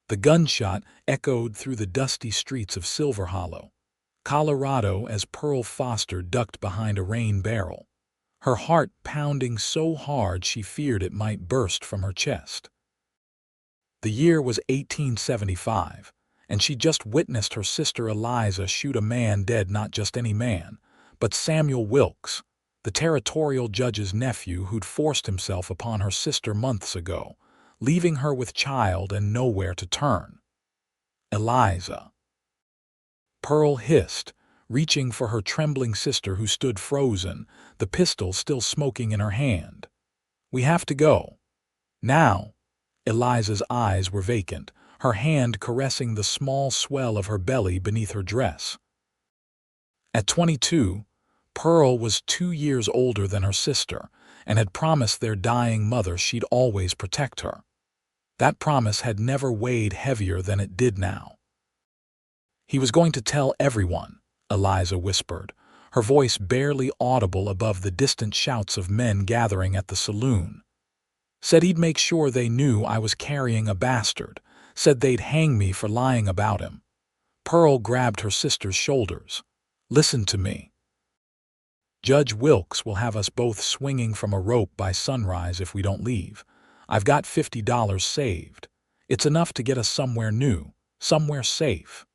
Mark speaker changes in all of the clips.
Speaker 1: The gunshot echoed through the dusty streets of Silver Hollow, Colorado, as Pearl Foster ducked behind a rain barrel, her heart pounding so hard she feared it might burst from her chest. The year was 1875, and she just witnessed her sister Eliza shoot a man dead, not just any man, but Samuel Wilkes, the territorial judge's nephew who'd forced himself upon her sister months ago, leaving her with child and nowhere to turn. Eliza. Pearl hissed, reaching for her trembling sister who stood frozen, the pistol still smoking in her hand. "We have to go. Now." Eliza's eyes were vacant, her hand caressing the small swell of her belly beneath her dress. At 22, Pearl was 2 years older than her sister and had promised their dying mother she'd always protect her. That promise had never weighed heavier than it did now. "He was going to tell everyone," Eliza whispered, her voice barely audible above the distant shouts of men gathering at the saloon. "Said he'd make sure they knew I was carrying a bastard. Said they'd hang me for lying about him." Pearl grabbed her sister's shoulders. "Listen to me. Judge Wilkes will have us both swinging from a rope by sunrise if we don't leave. I've got $50 saved. It's enough to get us somewhere new, somewhere safe."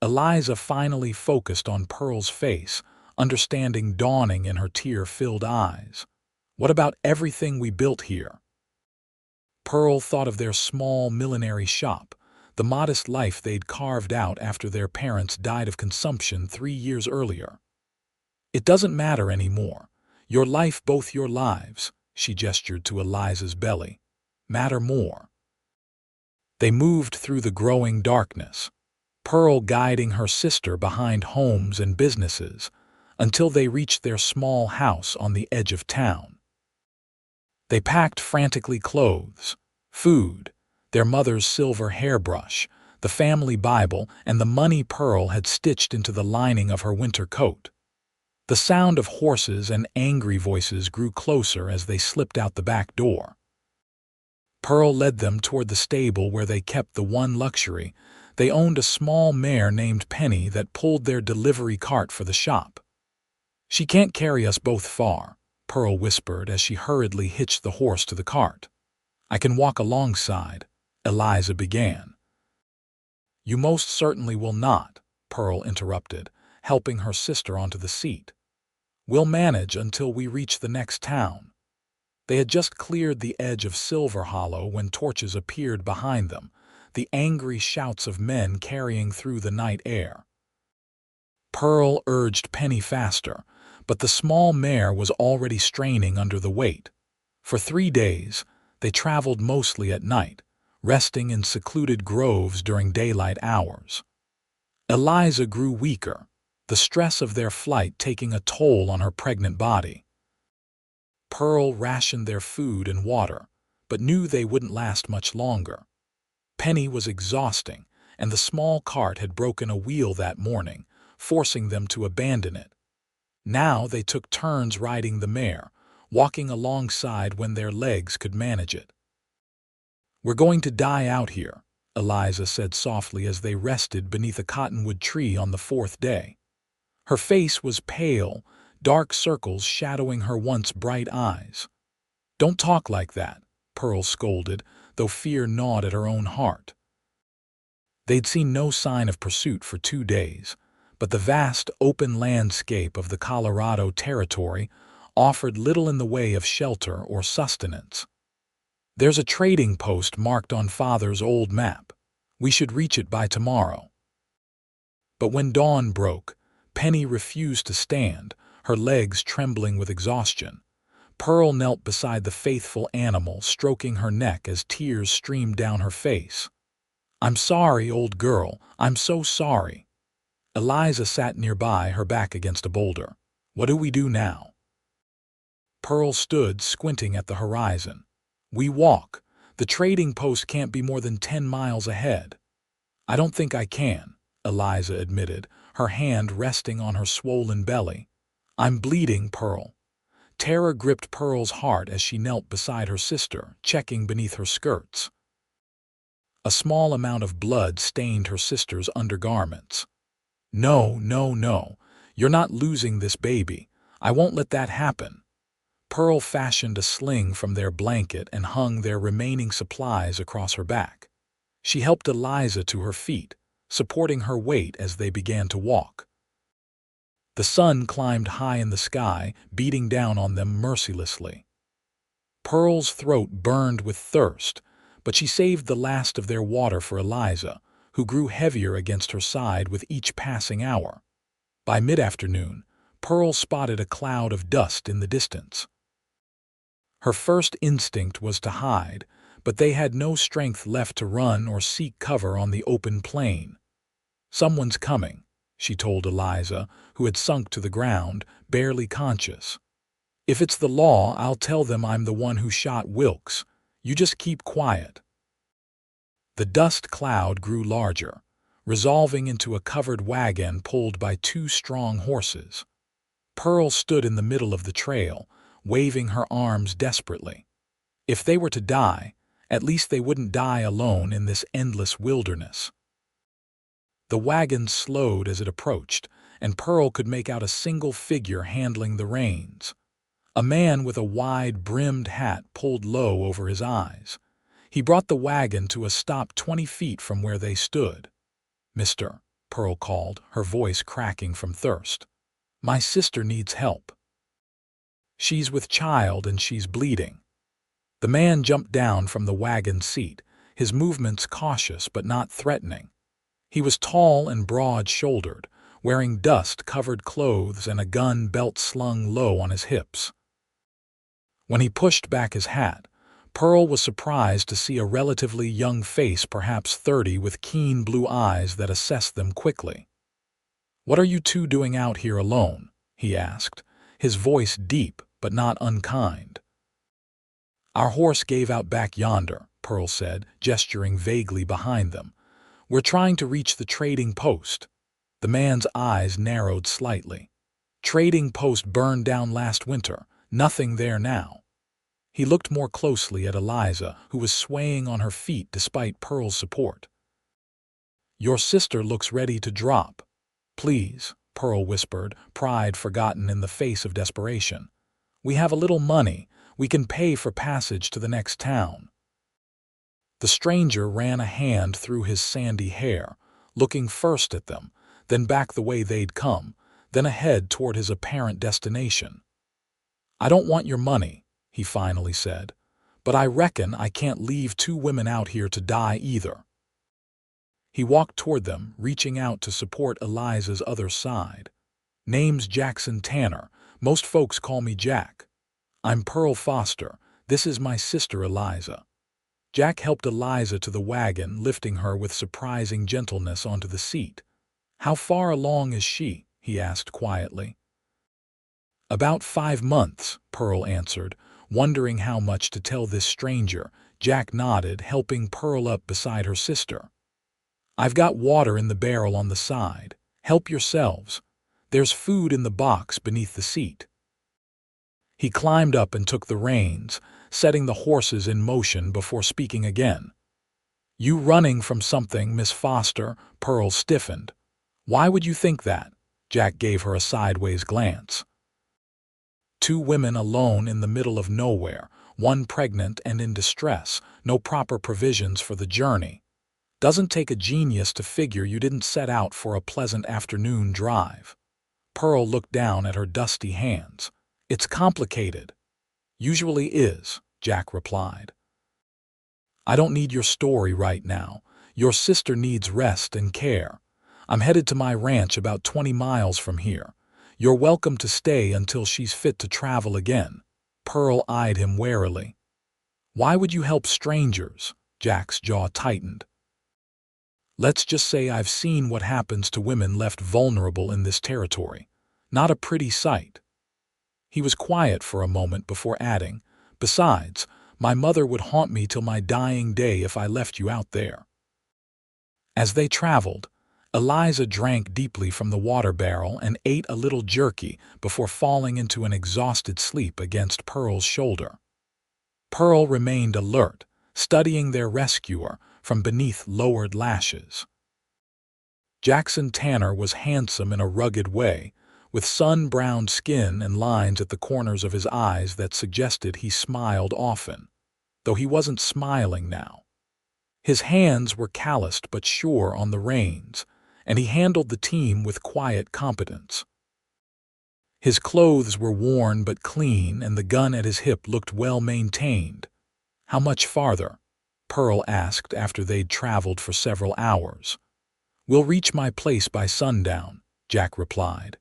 Speaker 1: Eliza finally focused on Pearl's face, understanding dawning in her tear-filled eyes. "What about everything we built here?" Pearl thought of their small millinery shop, the modest life they'd carved out after their parents died of consumption 3 years earlier. "It doesn't matter anymore. Your life, both your lives," she gestured to Eliza's belly, "matter more." They moved through the growing darkness, Pearl guiding her sister behind homes and businesses, until they reached their small house on the edge of town. They packed frantically clothes, food, their mother's silver hairbrush, the family Bible, and the money Pearl had stitched into the lining of her winter coat. The sound of horses and angry voices grew closer as they slipped out the back door. Pearl led them toward the stable where they kept the one luxury. They owned a small mare named Penny that pulled their delivery cart for the shop. "She can't carry us both far," Pearl whispered as she hurriedly hitched the horse to the cart. "I can walk alongside," Eliza began. "You most certainly will not," Pearl interrupted, helping her sister onto the seat. "We'll manage until we reach the next town." They had just cleared the edge of Silver Hollow when torches appeared behind them, the angry shouts of men carrying through the night air. Pearl urged Penny faster, but the small mare was already straining under the weight. For 3 days, they traveled mostly at night, resting in secluded groves during daylight hours. Eliza grew weaker, the stress of their flight taking a toll on her pregnant body. Pearl rationed their food and water, but knew they wouldn't last much longer. Penny was exhausting, and the small cart had broken a wheel that morning, forcing them to abandon it. Now they took turns riding the mare, walking alongside when their legs could manage it. "We're going to die out here," Eliza said softly as they rested beneath a cottonwood tree on the 4th day. Her face was pale, dark circles shadowing her once bright eyes. "Don't talk like that," Pearl scolded, though fear gnawed at her own heart. They'd seen no sign of pursuit for 2 days, but the vast open landscape of the Colorado Territory offered little in the way of shelter or sustenance. "There's a trading post marked on Father's old map. We should reach it by tomorrow." But when dawn broke, Penny refused to stand, her legs trembling with exhaustion. Pearl knelt beside the faithful animal, stroking her neck as tears streamed down her face. "I'm sorry, old girl, I'm so sorry." Eliza sat nearby, her back against a boulder. "What do we do now?" Pearl stood, squinting at the horizon. "We walk. The trading post can't be more than 10 miles ahead." "I don't think I can," Eliza admitted, her hand resting on her swollen belly. "I'm bleeding, Pearl." Terror gripped Pearl's heart as she knelt beside her sister, checking beneath her skirts. A small amount of blood stained her sister's undergarments. "No, no, no. You're not losing this baby. I won't let that happen." Pearl fashioned a sling from their blanket and hung their remaining supplies across her back. She helped Eliza to her feet, supporting her weight as they began to walk. The sun climbed high in the sky, beating down on them mercilessly. Pearl's throat burned with thirst, but she saved the last of their water for Eliza, who grew heavier against her side with each passing hour. By mid-afternoon, Pearl spotted a cloud of dust in the distance. Her first instinct was to hide, but they had no strength left to run or seek cover on the open plain. "Someone's coming," she told Eliza, who had sunk to the ground, barely conscious. "If it's the law, I'll tell them I'm the one who shot Wilkes. You just keep quiet." The dust cloud grew larger, resolving into a covered wagon pulled by two strong horses. Pearl stood in the middle of the trail, waving her arms desperately. If they were to die, at least they wouldn't die alone in this endless wilderness. The wagon slowed as it approached, and Pearl could make out a single figure handling the reins. A man with a wide-brimmed hat pulled low over his eyes. He brought the wagon to a stop 20 feet from where they stood. "Mister," Pearl called, her voice cracking from thirst. "My sister needs help. She's with child and she's bleeding." The man jumped down from the wagon seat, his movements cautious but not threatening. He was tall and broad-shouldered, wearing dust-covered clothes and a gun belt slung low on his hips. When he pushed back his hat, Pearl was surprised to see a relatively young face, perhaps 30, with keen blue eyes that assessed them quickly. "What are you two doing out here alone?" he asked, his voice deep but not unkind. "Our horse gave out back yonder," Pearl said, gesturing vaguely behind them. "We're trying to reach the trading post." The man's eyes narrowed slightly. "Trading post burned down last winter. Nothing there now." He looked more closely at Eliza, who was swaying on her feet despite Pearl's support. "Your sister looks ready to drop." "Please," Pearl whispered, pride forgotten in the face of desperation. "We have a little money. We can pay for passage to the next town." The stranger ran a hand through his sandy hair, looking first at them, then back the way they'd come, then ahead toward his apparent destination. "I don't want your money," he finally said, "but I reckon I can't leave two women out here to die either." He walked toward them, reaching out to support Eliza's other side. "Name's Jackson Tanner. Most folks call me Jack. I'm Pearl Foster. This is my sister Eliza." Jack helped Eliza to the wagon, lifting her with surprising gentleness onto the seat. "How far along is she?" he asked quietly. "About 5 months," Pearl answered, wondering how much to tell this stranger. Jack nodded, helping Pearl up beside her sister. "I've got water in the barrel on the side. Help yourselves. There's food in the box beneath the seat." He climbed up and took the reins, setting the horses in motion before speaking again. "You running from something, Miss Foster?" Pearl stiffened. "Why would you think that?" Jack gave her a sideways glance. Two women alone in the middle of nowhere, one pregnant and in distress, no proper provisions for the journey. Doesn't take a genius to figure you didn't set out for a pleasant afternoon drive. Pearl looked down at her dusty hands. "It's complicated." "Usually is," Jack replied. "I don't need your story right now. Your sister needs rest and care. I'm headed to my ranch about 20 miles from here. You're welcome to stay until she's fit to travel again." Pearl eyed him warily. "Why would you help strangers?" Jack's jaw tightened. "Let's just say I've seen what happens to women left vulnerable in this territory. Not a pretty sight." He was quiet for a moment before adding, "Besides, my mother would haunt me till my dying day if I left you out there." As they traveled, Eliza drank deeply from the water barrel and ate a little jerky before falling into an exhausted sleep against Pearl's shoulder. Pearl remained alert, studying their rescuer, from beneath lowered lashes. Jackson Tanner was handsome in a rugged way, with sun-browned skin and lines at the corners of his eyes that suggested he smiled often, though he wasn't smiling now. His hands were calloused but sure on the reins, and he handled the team with quiet competence. His clothes were worn but clean, and the gun at his hip looked well maintained. "How much farther?" Pearl asked after they'd traveled for several hours. "We'll reach my place by sundown," Jack replied.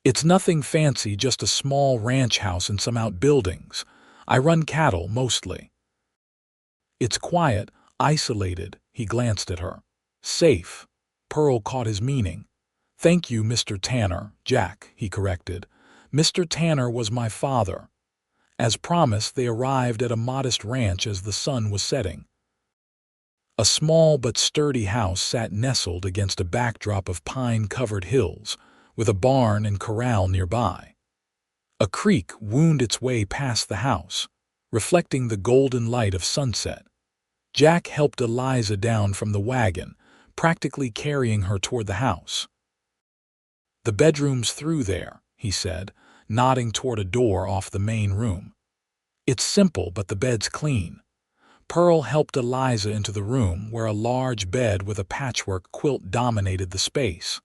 Speaker 1: "It's nothing fancy, just a small ranch house and some outbuildings. I run cattle, mostly." "It's quiet, isolated," he glanced at her. "Safe." Pearl caught his meaning. "Thank you, Mr. Tanner, Jack," he corrected. "Mr. Tanner was my father." As promised, they arrived at a modest ranch as the sun was setting. A small but sturdy house sat nestled against a backdrop of pine-covered hills, with a barn and corral nearby. A creek wound its way past the house, reflecting the golden light of sunset. Jack helped Eliza down from the wagon, practically carrying her toward the house. "The bedroom's through there," he said, nodding toward a door off the main room. "It's simple, but the bed's clean." Pearl helped Eliza into the room, where a large bed with a patchwork quilt dominated the space.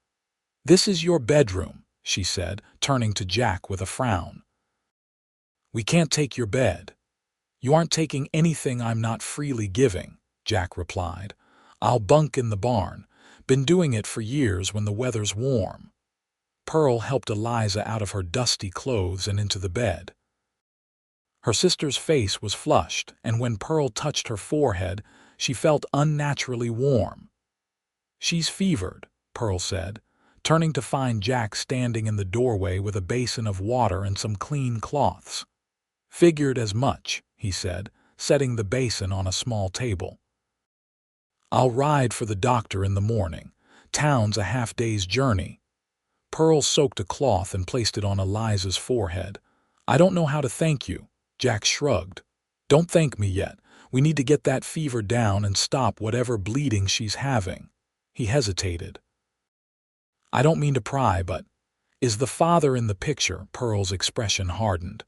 Speaker 1: "This is your bedroom," she said, turning to Jack with a frown. "We can't take your bed." "You aren't taking anything I'm not freely giving," Jack replied. "I'll bunk in the barn. Been doing it for years when the weather's warm." Pearl helped Eliza out of her dusty clothes and into the bed. Her sister's face was flushed, and when Pearl touched her forehead, she felt unnaturally warm. "She's fevered," Pearl said, turning to find Jack standing in the doorway with a basin of water and some clean cloths. "Figured as much," he said, setting the basin on a small table. "I'll ride for the doctor in the morning. Town's a half-day's journey." Pearl soaked a cloth and placed it on Eliza's forehead. "I don't know how to thank you," Jack shrugged. "Don't thank me yet. We need to get that fever down and stop whatever bleeding she's having." He hesitated. "I don't mean to pry, but is the father in the picture?" Pearl's expression hardened.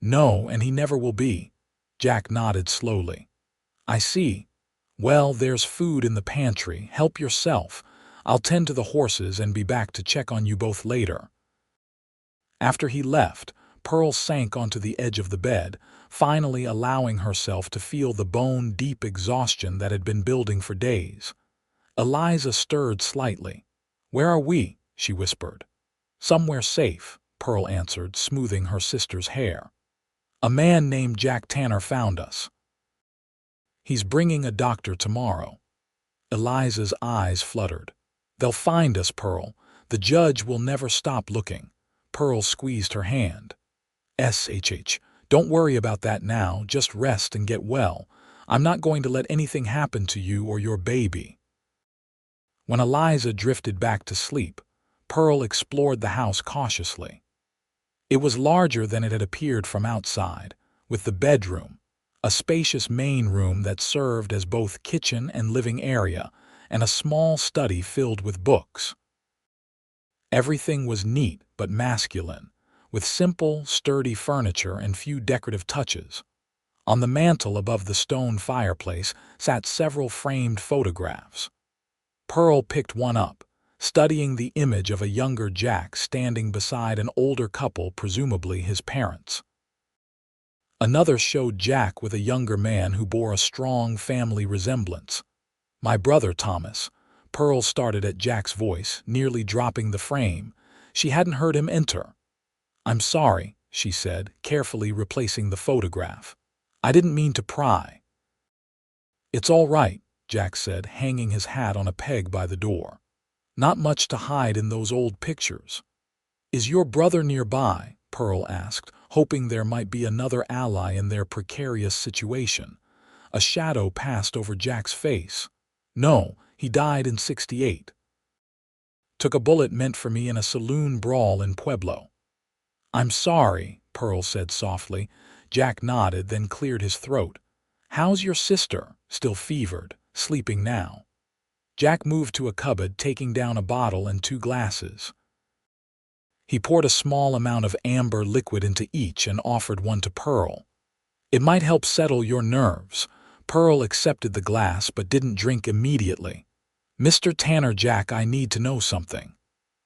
Speaker 1: "No, and he never will be." Jack nodded slowly. "I see. Well, there's food in the pantry. Help yourself. I'll tend to the horses and be back to check on you both later." After he left, Pearl sank onto the edge of the bed, finally allowing herself to feel the bone-deep exhaustion that had been building for days. Eliza stirred slightly. "Where are we?" she whispered. "Somewhere safe," Pearl answered, smoothing her sister's hair. "A man named Jack Tanner found us. He's bringing a doctor tomorrow." Eliza's eyes fluttered. "They'll find us, Pearl. The judge will never stop looking." Pearl squeezed her hand. Don't worry about that now. Just rest and get well. I'm not going to let anything happen to you or your baby." When Eliza drifted back to sleep, Pearl explored the house cautiously. It was larger than it had appeared from outside, with the bedroom, a spacious main room that served as both kitchen and living area, and a small study filled with books. Everything was neat but masculine, with simple, sturdy furniture and few decorative touches. On the mantel above the stone fireplace sat several framed photographs. Pearl picked one up, studying the image of a younger Jack standing beside an older couple, presumably his parents. Another showed Jack with a younger man who bore a strong family resemblance. "My brother Thomas." Pearl started at Jack's voice, nearly dropping the frame. She hadn't heard him enter. "I'm sorry," she said, carefully replacing the photograph. "I didn't mean to pry." "It's all right," Jack said, hanging his hat on a peg by the door. "Not much to hide in those old pictures." "Is your brother nearby?" Pearl asked, hoping there might be another ally in their precarious situation. A shadow passed over Jack's face. "No, he died in '68. Took a bullet meant for me in a saloon brawl in Pueblo." "I'm sorry," Pearl said softly. Jack nodded, then cleared his throat. "How's your sister? Still fevered?" sleeping now. Jack moved to a cupboard, taking down a bottle and 2 glasses. He poured a small amount of amber liquid into each and offered one to Pearl. "It might help settle your nerves." Pearl accepted the glass but didn't drink immediately. "Mr. Tanner, Jack, I need to know something."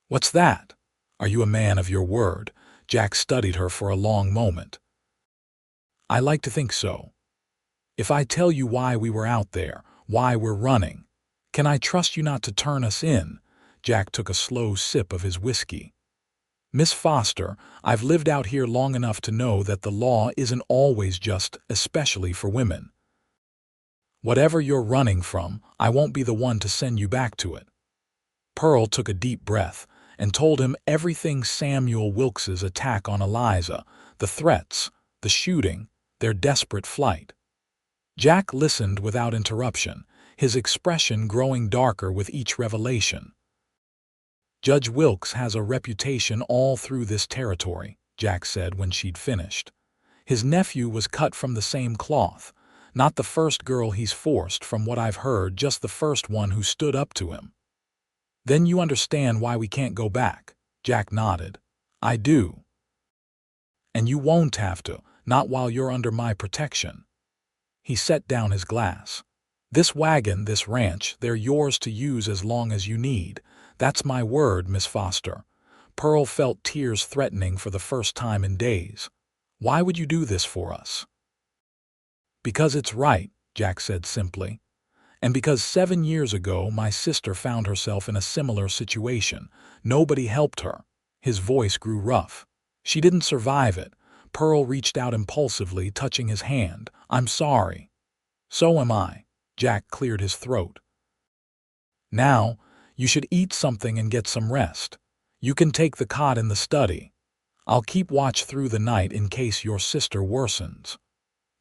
Speaker 1: "What's that?" "Are you a man of your word?" Jack studied her for a long moment. "I like to think so. If I tell you why we were out there, why we're running, can I trust you not to turn us in?" Jack took a slow sip of his whiskey. "Miss Foster, I've lived out here long enough to know that the law isn't always just, especially for women. Whatever you're running from, I won't be the one to send you back to it." Pearl took a deep breath and told him everything: Samuel Wilkes's attack on Eliza, the threats, the shooting, their desperate flight. Jack listened without interruption, his expression growing darker with each revelation. "Judge Wilkes has a reputation all through this territory," Jack said when she'd finished. "His nephew was cut from the same cloth. Not the first girl he's forced, from what I've heard, just the first one who stood up to him." "Then you understand why we can't go back?" Jack nodded. "I do. And you won't have to, not while you're under my protection." He set down his glass. "This wagon, this ranch, they're yours to use as long as you need. That's my word, Miss Foster." Pearl felt tears threatening for the first time in days. "Why would you do this for us?" "Because it's right," Jack said simply. "And because 7 years ago my sister found herself in a similar situation. Nobody helped her." His voice grew rough. "She didn't survive it." Pearl reached out impulsively, touching his hand. "I'm sorry." "So am I." Jack cleared his throat. "Now, you should eat something and get some rest. You can take the cot in the study. I'll keep watch through the night in case your sister worsens."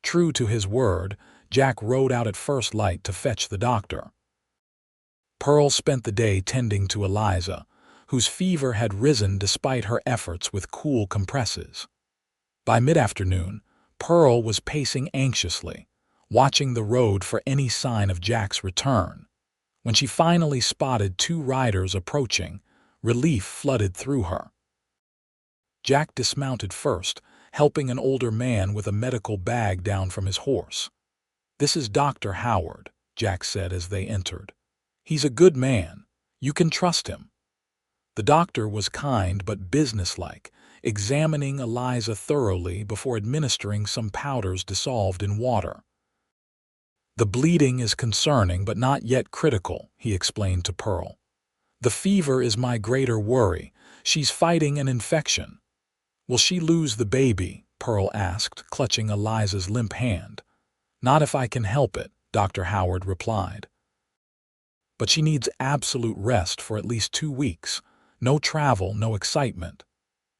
Speaker 1: True to his word, Jack rode out at first light to fetch the doctor. Pearl spent the day tending to Eliza, whose fever had risen despite her efforts with cool compresses. By mid-afternoon, Pearl was pacing anxiously, watching the road for any sign of Jack's return. When she finally spotted 2 riders approaching, relief flooded through her. Jack dismounted first, helping an older man with a medical bag down from his horse. "This is Dr. Howard," Jack said as they entered. "He's a good man. You can trust him." The doctor was kind but businesslike, examining Eliza thoroughly before administering some powders dissolved in water. "The bleeding is concerning but not yet critical," he explained to Pearl. "The fever is my greater worry. She's fighting an infection." "Will she lose the baby?" Pearl asked, clutching Eliza's limp hand. "Not if I can help it," Dr. Howard replied. "But she needs absolute rest for at least 2 weeks. No travel, no excitement."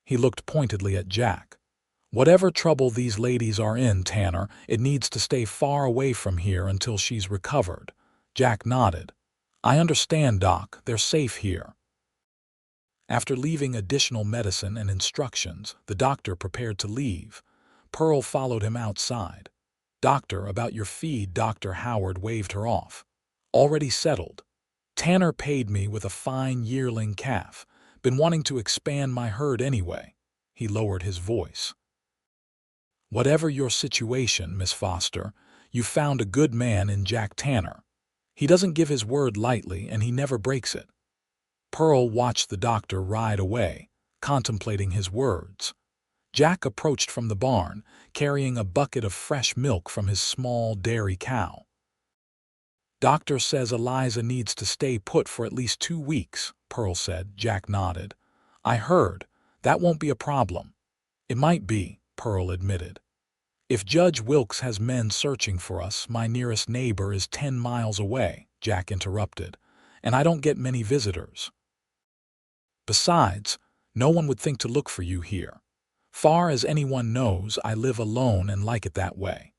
Speaker 1: He looked pointedly at Jack. "Whatever trouble these ladies are in, Tanner, it needs to stay far away from here until she's recovered." Jack nodded. "I understand, Doc. They're safe here." After leaving additional medicine and instructions, the doctor prepared to leave. Pearl followed him outside. "Doctor, about your feed," Dr. Howard waved her off. "Already settled. Tanner paid me with a fine yearling calf. Been wanting to expand my herd anyway." He lowered his voice. "Whatever your situation, Miss Foster, you found a good man in Jack Tanner. He doesn't give his word lightly and he never breaks it." Pearl watched the doctor ride away, contemplating his words. Jack approached from the barn, carrying a bucket of fresh milk from his small dairy cow. "Doctor says Eliza needs to stay put for at least 2 weeks, Pearl said. Jack nodded. "I heard. That won't be a problem." "It might be," Pearl admitted. "If Judge Wilkes has men searching for us, my nearest neighbor is 10 miles away," Jack interrupted, "and I don't get many visitors. Besides, no one would think to look for you here. Far as anyone knows, I live alone and like it that way."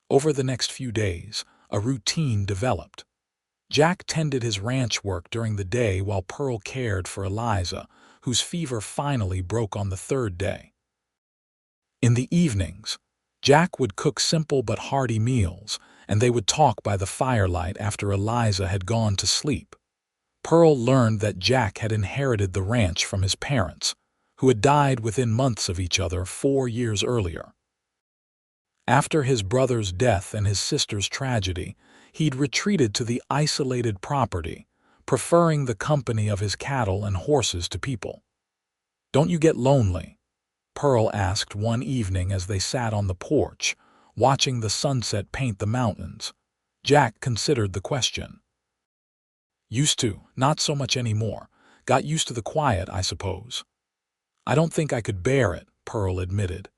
Speaker 1: Over the next few days, a routine developed. Jack tended his ranch work during the day while Pearl cared for Eliza, whose fever finally broke on the 3rd day. In the evenings, Jack would cook simple but hearty meals, and they would talk by the firelight after Eliza had gone to sleep. Pearl learned that Jack had inherited the ranch from his parents, who had died within months of each other 4 years earlier. After his brother's death and his sister's tragedy, he'd retreated to the isolated property, preferring the company of his cattle and horses to people. "Don't you get lonely?" Pearl asked one evening as they sat on the porch, watching the sunset paint the mountains. Jack considered the question. "Used to, not so much anymore. Got used to the quiet, I suppose." "I don't think I could bear it," Pearl admitted.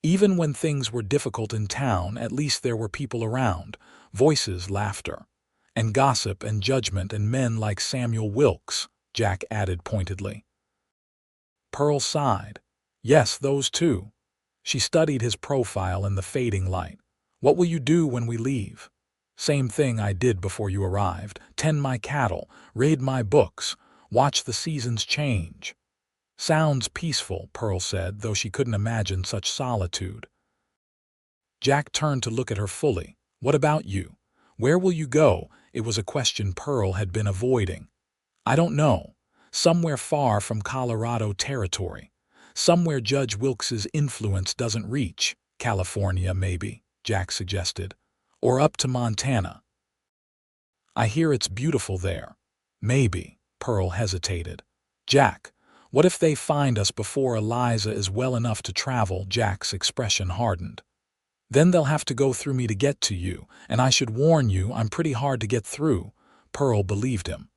Speaker 1: Even when things were difficult in town, at least there were people around, voices, laughter, and gossip and judgment, and men like Samuel Wilkes, Jack added pointedly. Pearl sighed. Yes, those too. She studied his profile in the fading light. "What will you do when we leave?" "Same thing I did before you arrived. Tend my cattle, read my books, watch the seasons change." "Sounds peaceful," Pearl said, though she couldn't imagine such solitude. Jack turned to look at her fully. "What about you? Where will you go?" It was a question Pearl had been avoiding. "I don't know. Somewhere far from Colorado territory. Somewhere Judge Wilkes's influence doesn't reach. California, maybe," Jack suggested. "Or up to Montana. I hear it's beautiful there." "Maybe," Pearl hesitated. "Jack, what if they find us before Eliza is well enough to travel?" Jack's expression hardened. "Then they'll have to go through me to get to you, and I should warn you, I'm pretty hard to get through." Pearl believed him.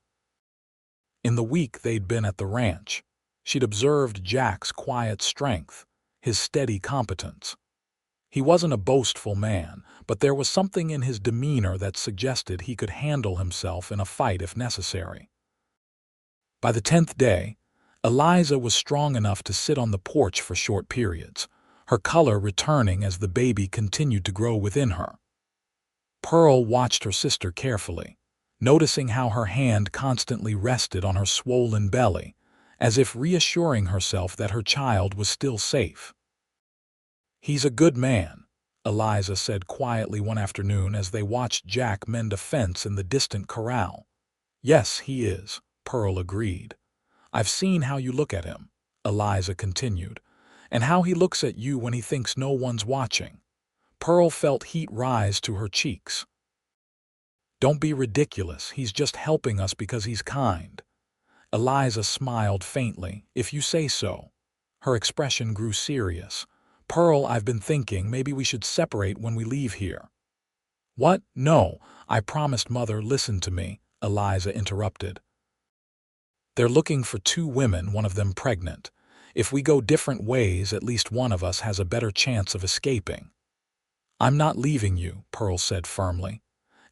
Speaker 1: In the week they'd been at the ranch, she'd observed Jack's quiet strength, his steady competence. He wasn't a boastful man, but there was something in his demeanor that suggested he could handle himself in a fight if necessary. By the 10th day, Eliza was strong enough to sit on the porch for short periods, her color returning as the baby continued to grow within her. Pearl watched her sister carefully, noticing how her hand constantly rested on her swollen belly, as if reassuring herself that her child was still safe. "He's a good man," Eliza said quietly one afternoon as they watched Jack mend a fence in the distant corral. "Yes, he is," Pearl agreed. "I've seen how you look at him," Eliza continued, "and how he looks at you when he thinks no one's watching." Pearl felt heat rise to her cheeks. "Don't be ridiculous, he's just helping us because he's kind." Eliza smiled faintly. "If you say so." Her expression grew serious. "Pearl, I've been thinking maybe we should separate when we leave here." "What? No, I promised Mother." "Listen to me," Eliza interrupted. "They're looking for 2 women, one of them pregnant. If we go different ways, at least one of us has a better chance of escaping." "I'm not leaving you," Pearl said firmly.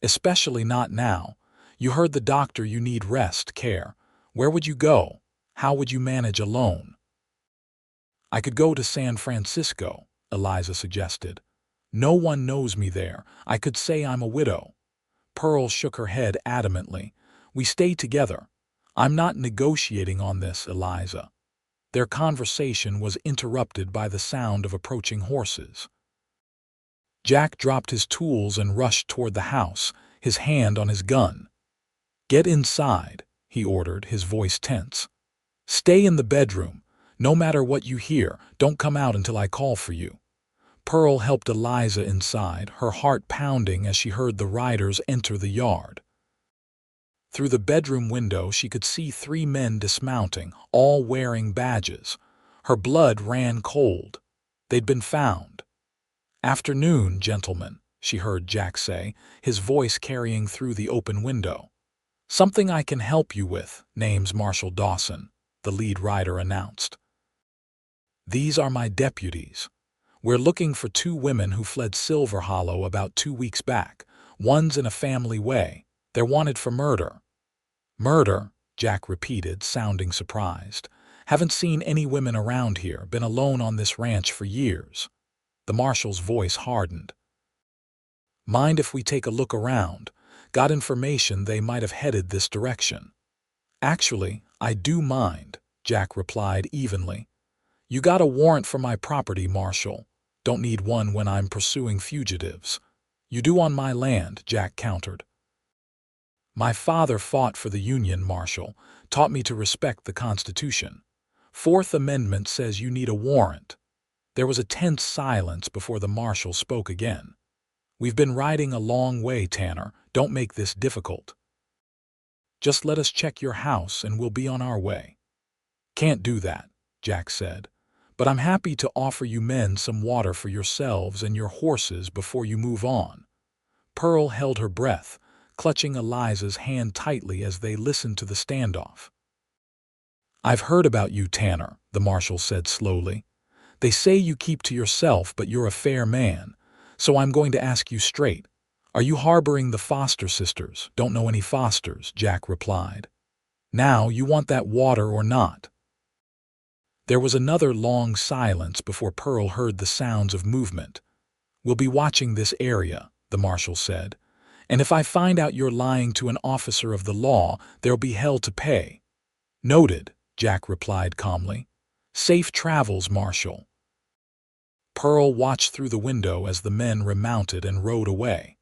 Speaker 1: "Especially not now. You heard the doctor, you need rest, care. Where would you go? How would you manage alone?" "I could go to San Francisco," Eliza suggested. "No one knows me there. I could say I'm a widow." Pearl shook her head adamantly. "We stay together. I'm not negotiating on this, Eliza." Their conversation was interrupted by the sound of approaching horses. Jack dropped his tools and rushed toward the house, his hand on his gun. "Get inside," he ordered, his voice tense. "Stay in the bedroom. No matter what you hear, don't come out until I call for you." Pearl helped Eliza inside, her heart pounding as she heard the riders enter the yard. Through the bedroom window she could see 3 men dismounting, all wearing badges. Her blood ran cold. They'd been found. "Afternoon, gentlemen," she heard Jack say, his voice carrying through the open window. "Something I can help you with. Name's Marshal Dawson," the lead rider announced. "These are my deputies. We're looking for 2 women who fled Silver Hollow about 2 weeks back. One's in a family way. They're wanted for murder." "Murder?" Jack repeated, sounding surprised. "Haven't seen any women around here. Been alone on this ranch for years." The marshal's voice hardened. "Mind if we take a look around? Got information they might have headed this direction." "Actually, I do mind," Jack replied evenly. "You got a warrant for my property, Marshal. Don't need one when I'm pursuing fugitives." You do on my land, Jack countered. My father fought for the Union, Marshal, taught me to respect the Constitution. Fourth Amendment says you need a warrant. There was a tense silence before the Marshal spoke again. We've been riding a long way, Tanner. Don't make this difficult. Just let us check your house and we'll be on our way. Can't do that, Jack said. But I'm happy to offer you men some water for yourselves and your horses before you move on. Pearl held her breath, clutching Eliza's hand tightly as they listened to the standoff. I've heard about you, Tanner, the Marshal said slowly. They say you keep to yourself, but you're a fair man. So I'm going to ask you straight. Are you harboring the Foster sisters? Don't know any Fosters, Jack replied. Now, you want that water or not? There was another long silence before Pearl heard the sounds of movement. We'll be watching this area, the Marshal said. And if I find out you're lying to an officer of the law, there'll be hell to pay. Noted, Jack replied calmly. Safe travels, Marshal. Pearl watched through the window as the men remounted and rode away.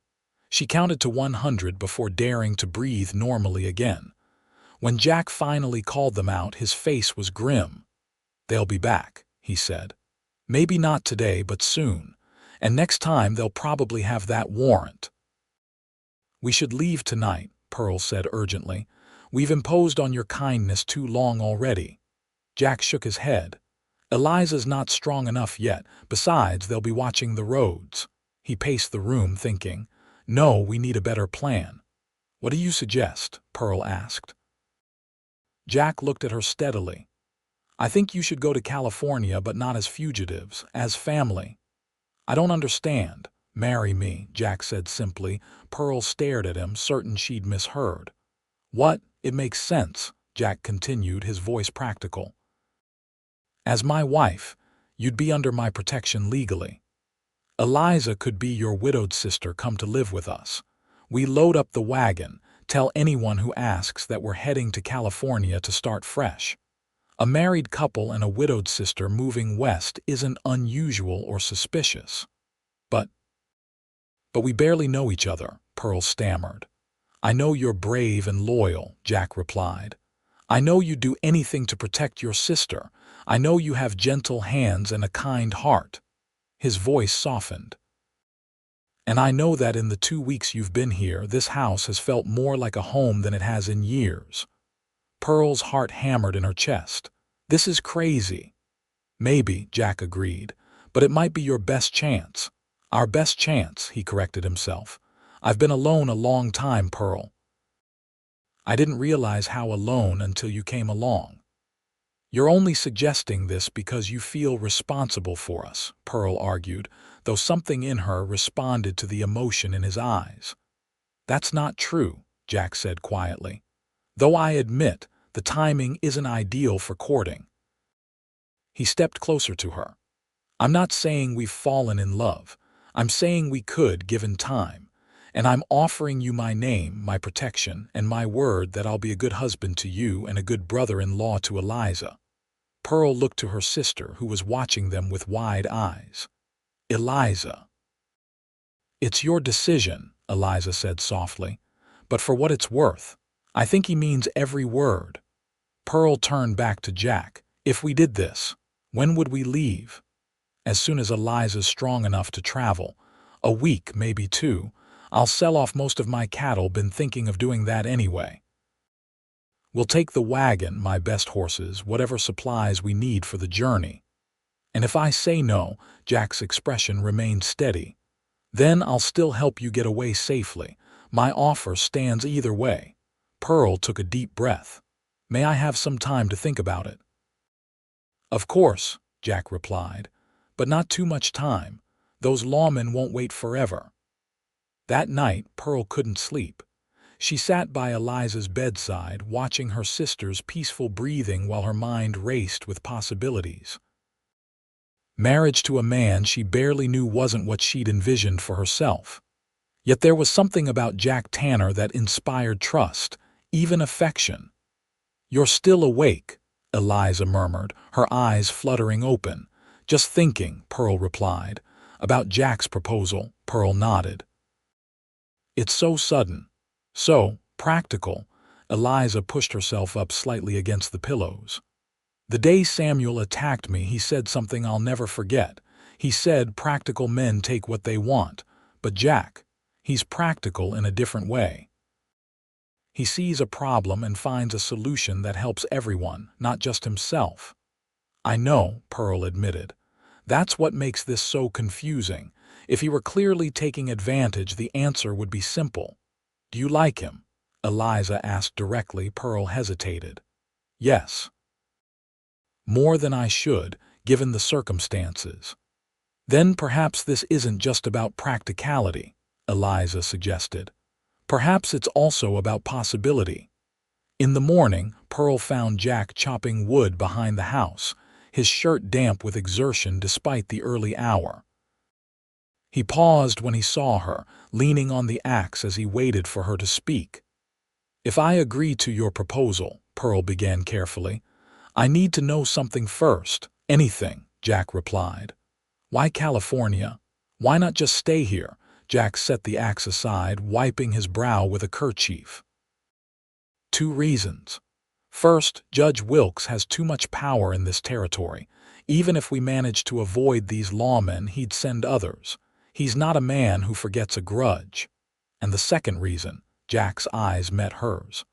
Speaker 1: She counted to 100 before daring to breathe normally again. When Jack finally called them out, his face was grim. They'll be back, he said. Maybe not today, but soon. And next time they'll probably have that warrant. We should leave tonight, Pearl said urgently. We've imposed on your kindness too long already. Jack shook his head. Eliza's not strong enough yet. Besides, they'll be watching the roads. He paced the room, thinking, no, we need a better plan. What do you suggest? Pearl asked. Jack looked at her steadily. I think you should go to California, but not as fugitives, as family. I don't understand. Marry me, Jack said simply. Pearl stared at him, certain she'd misheard. What? It makes sense, Jack continued, his voice practical. As my wife, you'd be under my protection legally. Eliza could be your widowed sister come to live with us. We load up the wagon, tell anyone who asks that we're heading to California to start fresh. A married couple and a widowed sister moving west isn't unusual or suspicious. But we barely know each other, Pearl stammered. I know you're brave and loyal, Jack replied. I know you'd do anything to protect your sister. I know you have gentle hands and a kind heart. His voice softened. And I know that in the 2 weeks you've been here, this house has felt more like a home than it has in years. Pearl's heart hammered in her chest. This is crazy. Maybe, Jack agreed, but it might be your best chance. Our best chance, he corrected himself. I've been alone a long time, Pearl. I didn't realize how alone until you came along. You're only suggesting this because you feel responsible for us, Pearl argued, though something in her responded to the emotion in his eyes. That's not true, Jack said quietly. Though I admit, the timing isn't ideal for courting. He stepped closer to her. I'm not saying we've fallen in love. I'm saying we could, given time. And I'm offering you my name, my protection, and my word that I'll be a good husband to you and a good brother-in-law to Eliza. Pearl looked to her sister, who was watching them with wide eyes. Eliza. It's your decision, Eliza said softly. But for what it's worth, I think he means every word. Pearl turned back to Jack. If we did this, when would we leave? As soon as Eliza's strong enough to travel. A week, maybe 2. I'll sell off most of my cattle, been thinking of doing that anyway. We'll take the wagon, my best horses, whatever supplies we need for the journey. And if I say no, Jack's expression remained steady. Then I'll still help you get away safely. My offer stands either way. Pearl took a deep breath. May I have some time to think about it? Of course, Jack replied, but not too much time. Those lawmen won't wait forever. That night, Pearl couldn't sleep. She sat by Eliza's bedside, watching her sister's peaceful breathing while her mind raced with possibilities. Marriage to a man she barely knew wasn't what she'd envisioned for herself. Yet there was something about Jack Tanner that inspired trust, even affection. You're still awake, Eliza murmured, her eyes fluttering open. Just thinking, Pearl replied. About Jack's proposal, Pearl nodded. It's so sudden, so practical. Eliza pushed herself up slightly against the pillows. The day Samuel attacked me, he said something I'll never forget. He said practical men take what they want, but Jack, he's practical in a different way. He sees a problem and finds a solution that helps everyone, not just himself. I know, Pearl admitted. That's what makes this so confusing. If he were clearly taking advantage, the answer would be simple. Do you like him? Eliza asked directly. Pearl hesitated. Yes. More than I should, given the circumstances. Then perhaps this isn't just about practicality, Eliza suggested. Perhaps it's also about possibility. In the morning, Pearl found Jack chopping wood behind the house, his shirt damp with exertion despite the early hour. He paused when he saw her, leaning on the axe as he waited for her to speak. If I agree to your proposal, Pearl began carefully, I need to know something first. Anything, Jack replied. Why California? Why not just stay here? Jack set the axe aside, wiping his brow with a kerchief. 2 reasons. First, Judge Wilkes has too much power in this territory. Even if we manage to avoid these lawmen, he'd send others. He's not a man who forgets a grudge. And the second reason, Jack's eyes met hers.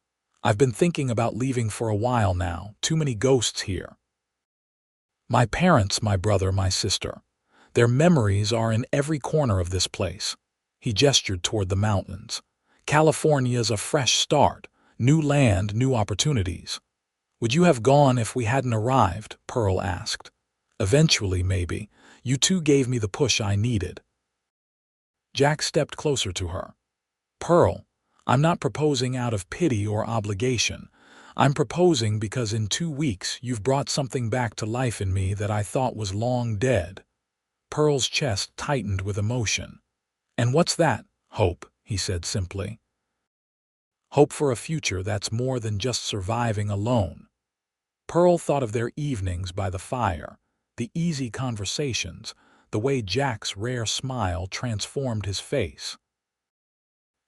Speaker 1: I've been thinking about leaving for a while now. Too many ghosts here. My parents, my brother, my sister. Their memories are in every corner of this place. He gestured toward the mountains. California's a fresh start. New land, new opportunities. Would you have gone if we hadn't arrived? Pearl asked. Eventually, maybe. You two gave me the push I needed. Jack stepped closer to her. Pearl, I'm not proposing out of pity or obligation. I'm proposing because in 2 weeks you've brought something back to life in me that I thought was long dead. Pearl's chest tightened with emotion. And what's that? Hope, he said simply. Hope for a future that's more than just surviving alone. Pearl thought of their evenings by the fire, the easy conversations, the way Jack's rare smile transformed his face.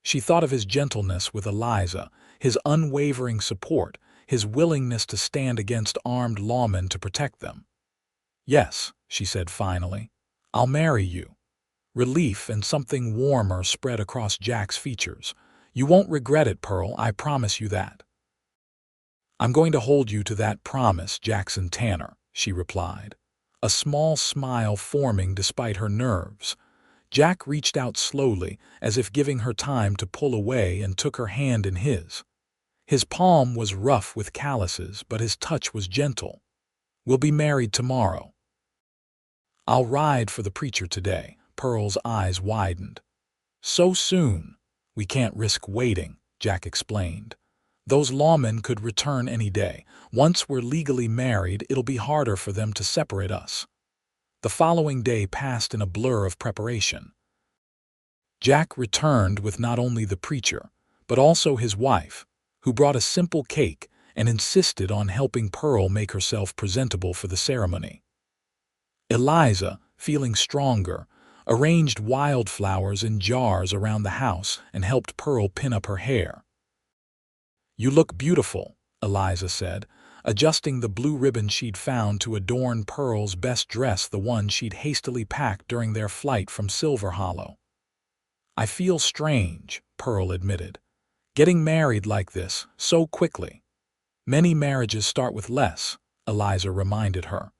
Speaker 1: She thought of his gentleness with Eliza, his unwavering support, his willingness to stand against armed lawmen to protect them. Yes, she said finally, I'll marry you. Relief and something warmer spread across Jack's features. You won't regret it, Pearl, I promise you that. I'm going to hold you to that promise, Jackson Tanner, she replied, a small smile forming despite her nerves. Jack reached out slowly, as if giving her time to pull away, and took her hand in his. His palm was rough with calluses, but his touch was gentle. We'll be married tomorrow. I'll ride for the preacher today. Pearl's eyes widened. So soon? We can't risk waiting, Jack explained. Those lawmen could return any day. Once we're legally married, it'll be harder for them to separate us. The following day passed in a blur of preparation. Jack returned with not only the preacher, but also his wife, who brought a simple cake and insisted on helping Pearl make herself presentable for the ceremony. Eliza, feeling stronger, arranged wildflowers in jars around the house and helped Pearl pin up her hair. You look beautiful, Eliza said, adjusting the blue ribbon she'd found to adorn Pearl's best dress, the one she'd hastily packed during their flight from Silver Hollow. I feel strange, Pearl admitted. Getting married like this, so quickly. Many marriages start with less, Eliza reminded her.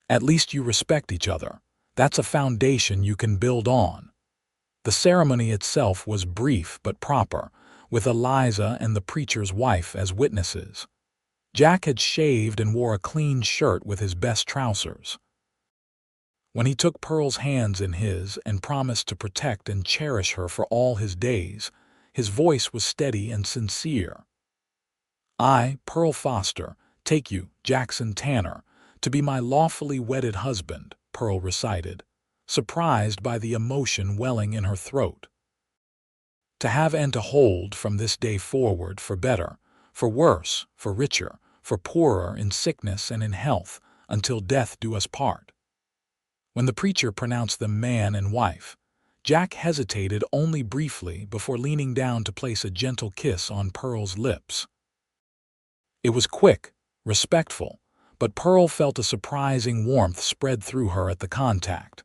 Speaker 1: At least you respect each other. That's a foundation you can build on. The ceremony itself was brief but proper, with Eliza and the preacher's wife as witnesses. Jack had shaved and wore a clean shirt with his best trousers. When he took Pearl's hands in his and promised to protect and cherish her for all his days, his voice was steady and sincere. I, Pearl Foster, take you, Jackson Tanner, to be my lawfully wedded husband, Pearl recited, surprised by the emotion welling in her throat. To have and to hold from this day forward, for better, for worse, for richer, for poorer, in sickness and in health, until death do us part. When the preacher pronounced them man and wife, Jack hesitated only briefly before leaning down to place a gentle kiss on Pearl's lips. It was quick, respectful, but Pearl felt a surprising warmth spread through her at the contact.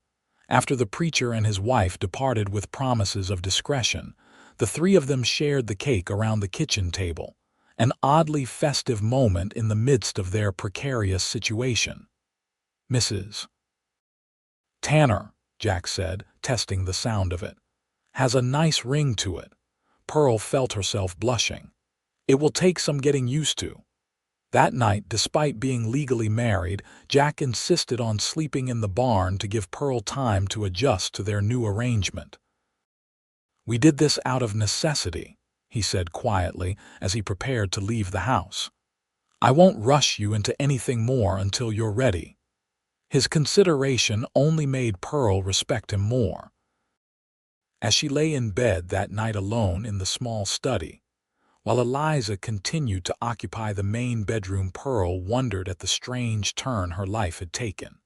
Speaker 1: After the preacher and his wife departed with promises of discretion, the three of them shared the cake around the kitchen table, an oddly festive moment in the midst of their precarious situation. "Mrs. Tanner," Jack said, testing the sound of it, "has a nice ring to it." Pearl felt herself blushing. "It will take some getting used to." That night, despite being legally married, Jack insisted on sleeping in the barn to give Pearl time to adjust to their new arrangement. "We did this out of necessity," he said quietly as he prepared to leave the house. "I won't rush you into anything more until you're ready." His consideration only made Pearl respect him more. As she lay in bed that night alone in the small study, while Eliza continued to occupy the main bedroom, Pearl wondered at the strange turn her life had taken.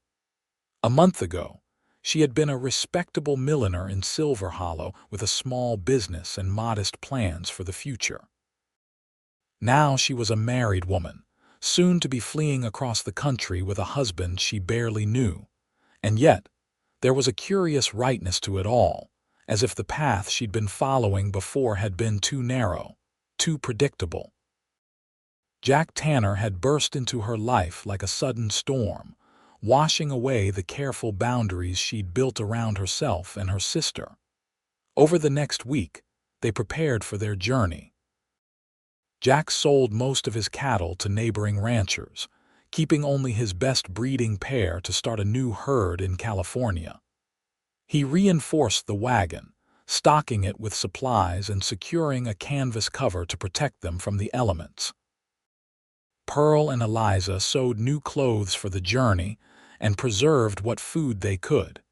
Speaker 1: A month ago, she had been a respectable milliner in Silver Hollow with a small business and modest plans for the future. Now she was a married woman, soon to be fleeing across the country with a husband she barely knew. And yet, there was a curious rightness to it all, as if the path she'd been following before had been too narrow, too predictable. Jack Tanner had burst into her life like a sudden storm, washing away the careful boundaries she'd built around herself and her sister. Over the next week, they prepared for their journey. Jack sold most of his cattle to neighboring ranchers, keeping only his best breeding pair to start a new herd in California. He reinforced the wagon, stocking it with supplies and securing a canvas cover to protect them from the elements. Pearl and Eliza sewed new clothes for the journey and preserved what food they could.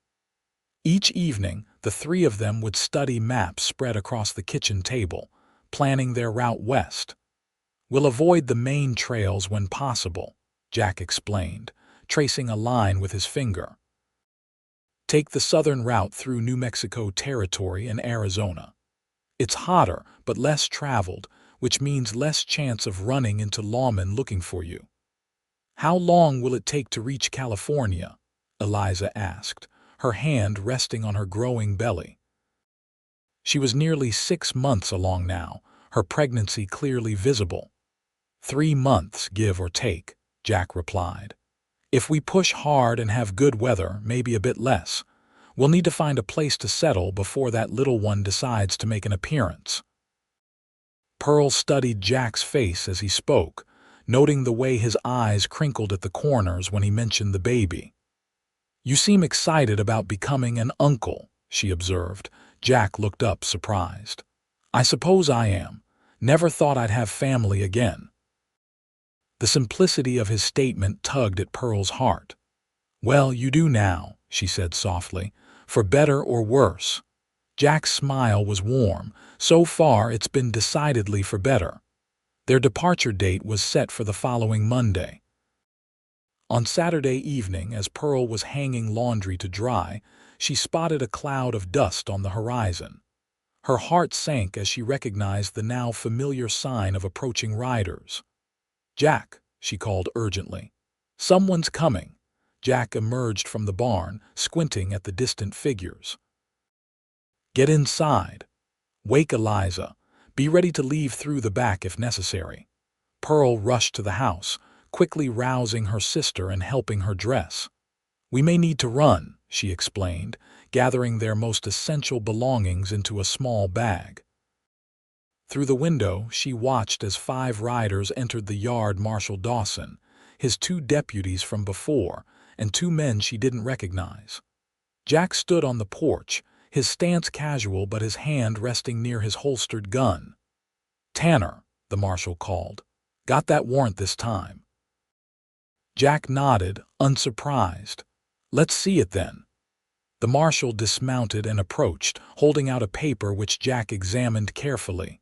Speaker 1: Each evening, the three of them would study maps spread across the kitchen table, planning their route west. "We'll avoid the main trails when possible," Jack explained, tracing a line with his finger. "Take the southern route through New Mexico territory and Arizona. It's hotter but less traveled, which means less chance of running into lawmen looking for you." "How long will it take to reach California?" Eliza asked, her hand resting on her growing belly. She was nearly 6 months along now, her pregnancy clearly visible. 3 months, give or take," Jack replied. "If we push hard and have good weather, maybe a bit less. We'll need to find a place to settle before that little one decides to make an appearance." Pearl studied Jack's face as he spoke, noting the way his eyes crinkled at the corners when he mentioned the baby. "You seem excited about becoming an uncle," she observed. Jack looked up, surprised. "I suppose I am. Never thought I'd have family again." The simplicity of his statement tugged at Pearl's heart. "Well, you do now," she said softly, "for better or worse." Jack's smile was warm. "So far, it's been decidedly for better." Their departure date was set for the following Monday. On Saturday evening, as Pearl was hanging laundry to dry, she spotted a cloud of dust on the horizon. Her heart sank as she recognized the now familiar sign of approaching riders. "Jack," she called urgently. "Someone's coming." Jack emerged from the barn, squinting at the distant figures. "Get inside. Wake Eliza. Be ready to leave through the back if necessary." Pearl rushed to the house, quickly rousing her sister and helping her dress. "We may need to run," she explained, gathering their most essential belongings into a small bag. Through the window, she watched as 5 riders entered the yard: Marshal Dawson, his 2 deputies from before, and 2 men she didn't recognize. Jack stood on the porch, his stance casual but his hand resting near his holstered gun. "Tanner," the marshal called. "Got that warrant this time?" Jack nodded, unsurprised. "Let's see it then." The marshal dismounted and approached, holding out a paper which Jack examined carefully.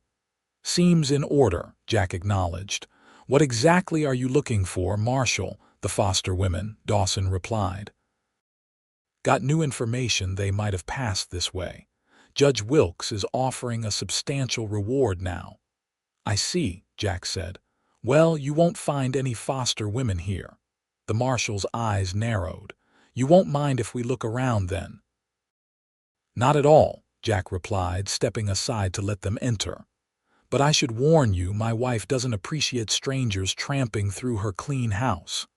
Speaker 1: "Seems in order," Jack acknowledged. "What exactly are you looking for, Marshal?" "The foster women," Dawson replied. "Got new information they might have passed this way. Judge Wilkes is offering a substantial reward now." "I see," Jack said. "Well, you won't find any foster women here." The marshal's eyes narrowed. "You won't mind if we look around then?" "Not at all," Jack replied, stepping aside to let them enter. "But I should warn you, my wife doesn't appreciate strangers tramping through her clean house."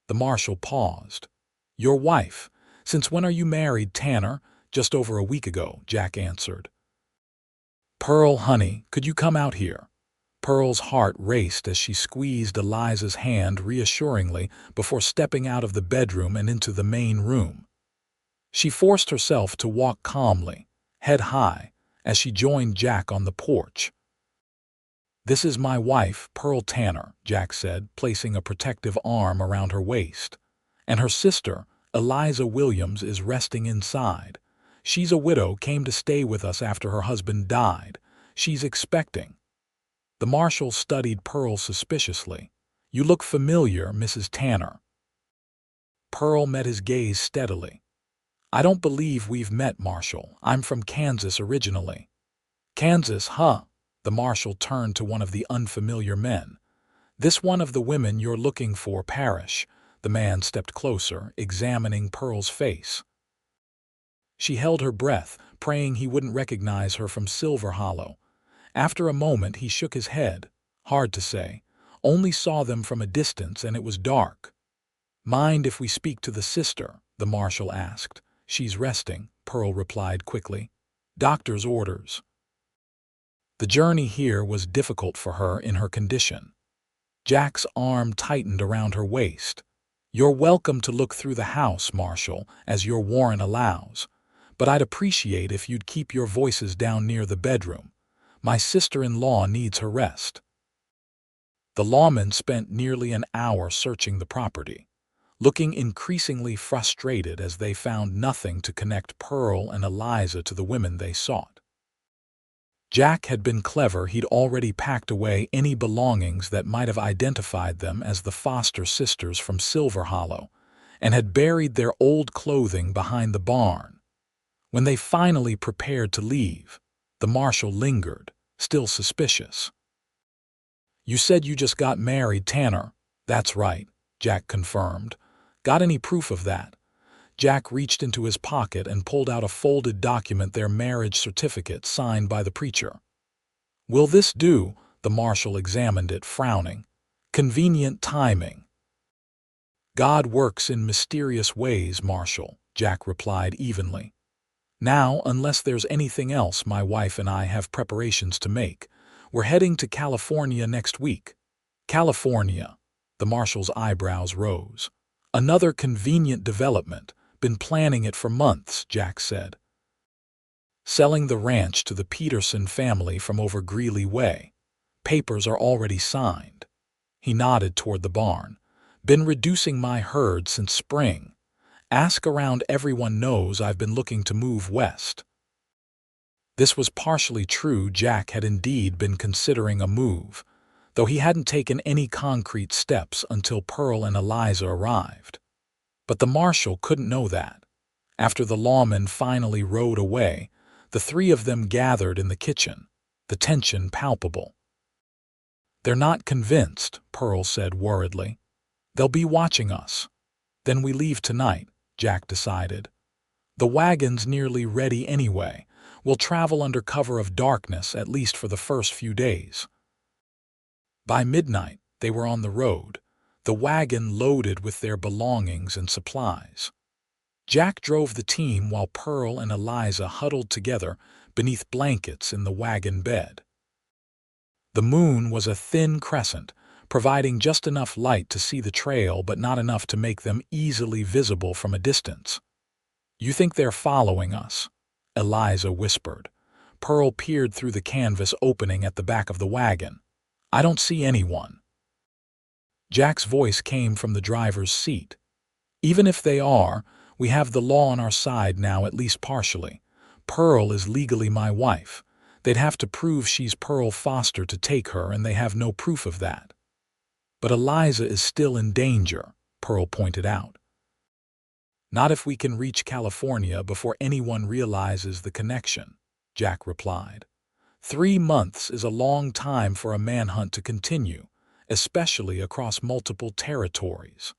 Speaker 1: The marshal paused. "Your wife? Since when are you married, Tanner?" "Just over a week ago," Jack answered. "Pearl, honey, could you come out here?" Pearl's heart raced as she squeezed Eliza's hand reassuringly before stepping out of the bedroom and into the main room. She forced herself to walk calmly, head high, as she joined Jack on the porch. "This is my wife, Pearl Tanner," Jack said, placing a protective arm around her waist. "And her sister, Eliza Williams, is resting inside. She's a widow, came to stay with us after her husband died. She's expecting." The marshal studied Pearl suspiciously. "You look familiar, Mrs. Tanner." Pearl met his gaze steadily. "I don't believe we've met, Marshal. I'm from Kansas originally." "Kansas, huh?" The marshal turned to one of the unfamiliar men. "This one of the women you're looking for, Parrish." The man stepped closer, examining Pearl's face. She held her breath, praying he wouldn't recognize her from Silver Hollow. After a moment he shook his head. "Hard to say. Only saw them from a distance and it was dark." "Mind if we speak to the sister?" the marshal asked. "She's resting," Pearl replied quickly. "Doctor's orders." The journey here was difficult for her in her condition. Jack's arm tightened around her waist. "You're welcome to look through the house, Marshal, as your warrant allows. But I'd appreciate if you'd keep your voices down near the bedroom. My sister-in-law needs her rest." The lawmen spent nearly an hour searching the property, looking increasingly frustrated as they found nothing to connect Pearl and Eliza to the women they sought. Jack had been clever. He'd already packed away any belongings that might have identified them as the foster sisters from Silver Hollow, and had buried their old clothing behind the barn. When they finally prepared to leave, the marshal lingered, still suspicious. "You said you just got married, Tanner." "That's right," Jack confirmed. "Got any proof of that?" Jack reached into his pocket and pulled out a folded document, their marriage certificate signed by the preacher. "Will this do?" The marshal examined it, frowning. "Convenient timing." "God works in mysterious ways, Marshal," Jack replied evenly. "Now, unless there's anything else, my wife and I have preparations to make. We're heading to California next week." "California?" The marshal's eyebrows rose. "Another convenient development. Been planning it for months," Jack said. "Selling the ranch to the Peterson family from over Greeley Way. Papers are already signed." He nodded toward the barn. "Been reducing my herd since spring. Ask around, everyone knows I've been looking to move west." This was partially true. Jack had indeed been considering a move, though he hadn't taken any concrete steps until Pearl and Eliza arrived. But the marshal couldn't know that. After the lawmen finally rode away, the three of them gathered in the kitchen, the tension palpable. "They're not convinced," Pearl said worriedly. "They'll be watching us." "Then we leave tonight," Jack decided. "The wagon's nearly ready anyway. We'll travel under cover of darkness, at least for the first few days." By midnight, they were on the road, the wagon loaded with their belongings and supplies. Jack drove the team while Pearl and Eliza huddled together beneath blankets in the wagon bed. The moon was a thin crescent, providing just enough light to see the trail but not enough to make them easily visible from a distance. "You think they're following us?" Eliza whispered. Pearl peered through the canvas opening at the back of the wagon. "I don't see anyone." Jack's voice came from the driver's seat. "Even if they are, we have the law on our side now, at least partially. Pearl is legally my wife. They'd have to prove she's Pearl Foster to take her, and they have no proof of that." "But Eliza is still in danger," Pearl pointed out. "Not if we can reach California before anyone realizes the connection." Jack replied. 3 months is a long time for a manhunt to continue, especially across multiple territories.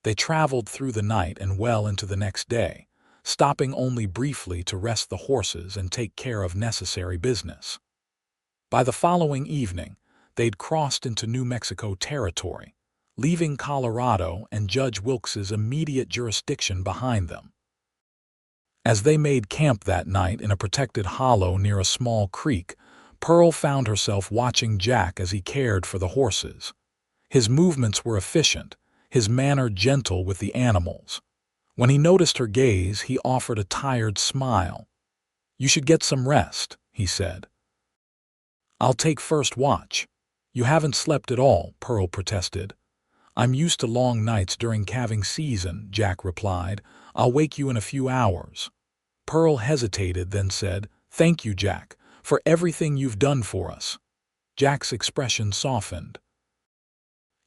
Speaker 1: They traveled through the night and well into the next day, stopping only briefly to rest the horses and take care of necessary business. By the following evening, they'd crossed into New Mexico territory, leaving Colorado and Judge Wilkes's immediate jurisdiction behind them. As they made camp that night in a protected hollow near a small creek, Pearl found herself watching Jack as he cared for the horses. His movements were efficient, his manner gentle with the animals. When he noticed her gaze, he offered a tired smile. "You should get some rest," he said. "I'll take first watch." "You haven't slept at all," Pearl protested. "I'm used to long nights during calving season," Jack replied. "I'll wake you in a few hours." Pearl hesitated, then said, "Thank you, Jack, for everything you've done for us." Jack's expression softened.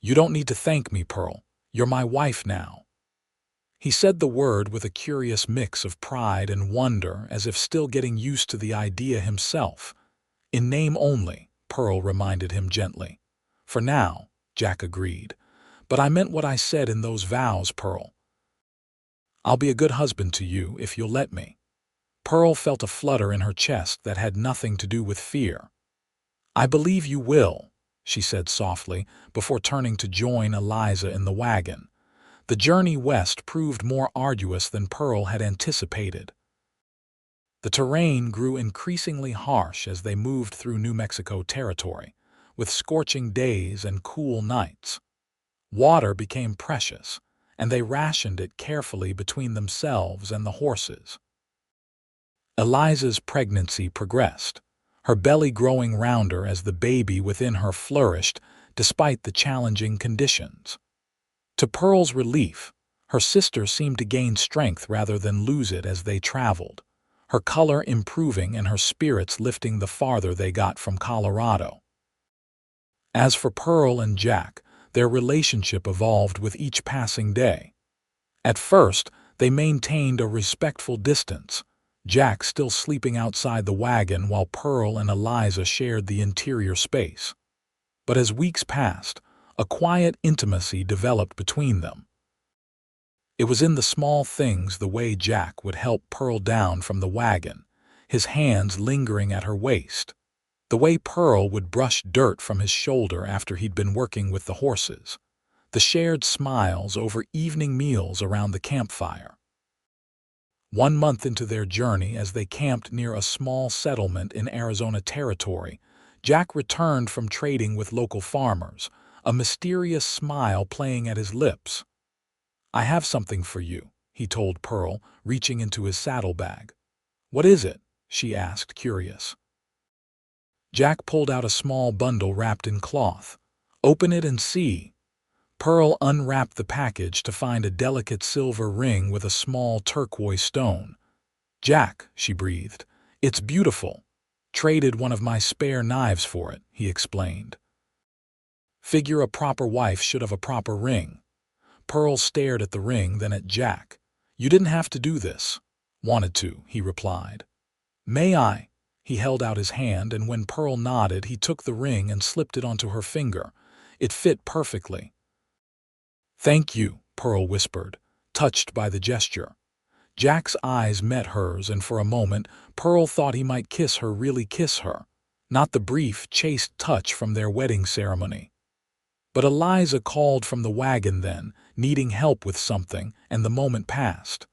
Speaker 1: "You don't need to thank me, Pearl. You're my wife now." He said the word with a curious mix of pride and wonder, as if still getting used to the idea himself. "In name only," Pearl reminded him gently. "For now," Jack agreed. "But I meant what I said in those vows, Pearl. I'll be a good husband to you if you'll let me." Pearl felt a flutter in her chest that had nothing to do with fear. "I believe you will," she said softly, before turning to join Eliza in the wagon. The journey west proved more arduous than Pearl had anticipated. The terrain grew increasingly harsh as they moved through New Mexico territory, with scorching days and cool nights. Water became precious, and they rationed it carefully between themselves and the horses. Eliza's pregnancy progressed, her belly growing rounder as the baby within her flourished despite the challenging conditions. To Pearl's relief, her sister seemed to gain strength rather than lose it as they traveled, her color improving and her spirits lifting the farther they got from Colorado. As for Pearl and Jack, their relationship evolved with each passing day. At first, they maintained a respectful distance, Jack still sleeping outside the wagon while Pearl and Eliza shared the interior space. But as weeks passed, a quiet intimacy developed between them. It was in the small things, the way Jack would help Pearl down from the wagon, his hands lingering at her waist, the way Pearl would brush dirt from his shoulder after he'd been working with the horses, the shared smiles over evening meals around the campfire. 1 month into their journey, as they camped near a small settlement in Arizona territory, Jack returned from trading with local farmers, a mysterious smile playing at his lips. "I have something for you," he told Pearl, reaching into his saddlebag. "What is it?" she asked, curious. Jack pulled out a small bundle wrapped in cloth. "Open it and see." Pearl unwrapped the package to find a delicate silver ring with a small turquoise stone. "Jack," she breathed, "it's beautiful. Traded one of my spare knives for it," he explained. "Figure a proper wife should have a proper ring." Pearl stared at the ring, then at Jack. "You didn't have to do this." "Wanted to," he replied. "May I?" He held out his hand, and when Pearl nodded, he took the ring and slipped it onto her finger. It fit perfectly. "Thank you," Pearl whispered, touched by the gesture. Jack's eyes met hers, and for a moment, Pearl thought he might kiss her, really kiss her, not the brief, chaste touch from their wedding ceremony. But Eliza called from the wagon then, needing help with something, and the moment passed.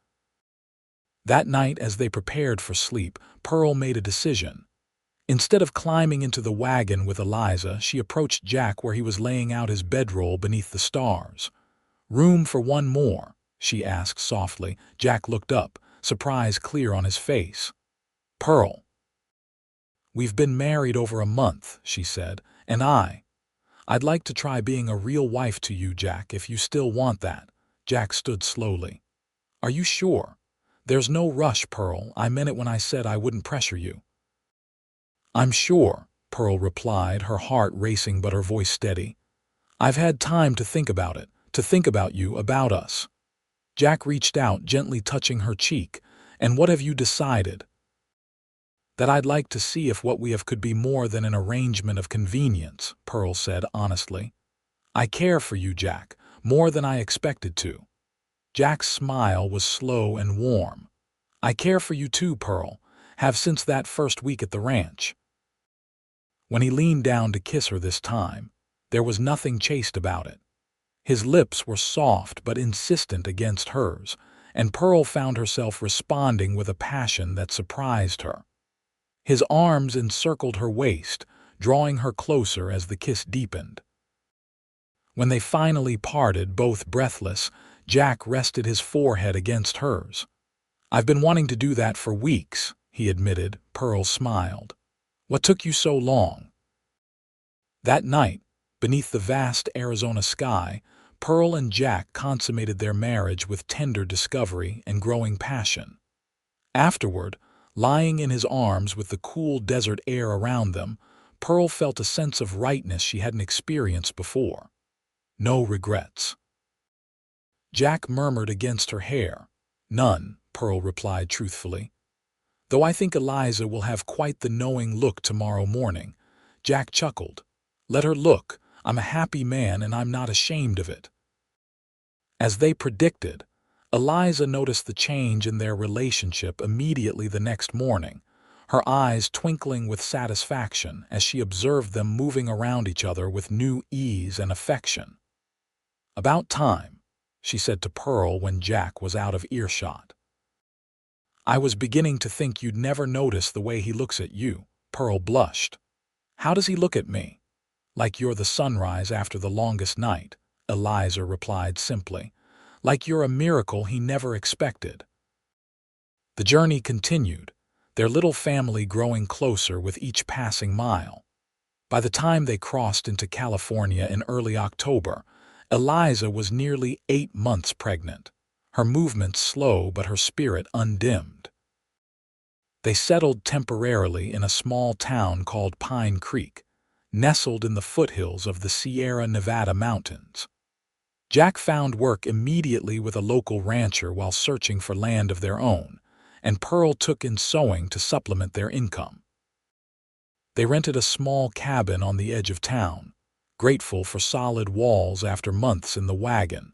Speaker 1: That night, as they prepared for sleep, Pearl made a decision. Instead of climbing into the wagon with Eliza, she approached Jack where he was laying out his bedroll beneath the stars. "Room for one more?" she asked softly. Jack looked up, surprise clear on his face. "Pearl." "We've been married over a month," she said, "and I'd like to try being a real wife to you, Jack, if you still want that." Jack stood slowly. "Are you sure?" "There's no rush, Pearl. I meant it when I said I wouldn't pressure you." "I'm sure," Pearl replied, her heart racing but her voice steady. "I've had time to think about it, to think about you, about us." Jack reached out, gently touching her cheek. "And what have you decided?" That I'd like to see if what we have could be more than an arrangement of convenience, Pearl said honestly. I care for you, Jack, more than I expected to. Jack's smile was slow and warm. I care for you too, Pearl, have since that first week at the ranch. When he leaned down to kiss her this time, there was nothing chaste about it. His lips were soft but insistent against hers, and Pearl found herself responding with a passion that surprised her. His arms encircled her waist, drawing her closer as the kiss deepened. When they finally parted, both breathless, Jack rested his forehead against hers. I've been wanting to do that for weeks, he admitted. Pearl smiled. What took you so long? That night, beneath the vast Arizona sky, Pearl and Jack consummated their marriage with tender discovery and growing passion. Afterward, lying in his arms with the cool desert air around them, Pearl felt a sense of rightness she hadn't experienced before. No regrets. Jack murmured against her hair. None, Pearl replied truthfully. Though I think Eliza will have quite the knowing look tomorrow morning. Jack chuckled. Let her look. I'm a happy man and I'm not ashamed of it. As they predicted, Eliza noticed the change in their relationship immediately the next morning, her eyes twinkling with satisfaction as she observed them moving around each other with new ease and affection. About time, she said to Pearl when Jack was out of earshot. I was beginning to think you'd never notice the way he looks at you. Pearl blushed. How does he look at me? Like you're the sunrise after the longest night, Eliza replied simply. Like you're a miracle he never expected. The journey continued, their little family growing closer with each passing mile. By the time they crossed into California in early October, Eliza was nearly 8 months pregnant, her movements slow but her spirit undimmed. They settled temporarily in a small town called Pine Creek, nestled in the foothills of the Sierra Nevada mountains. Jack found work immediately with a local rancher while searching for land of their own, and Pearl took in sewing to supplement their income. They rented a small cabin on the edge of town, grateful for solid walls after months in the wagon.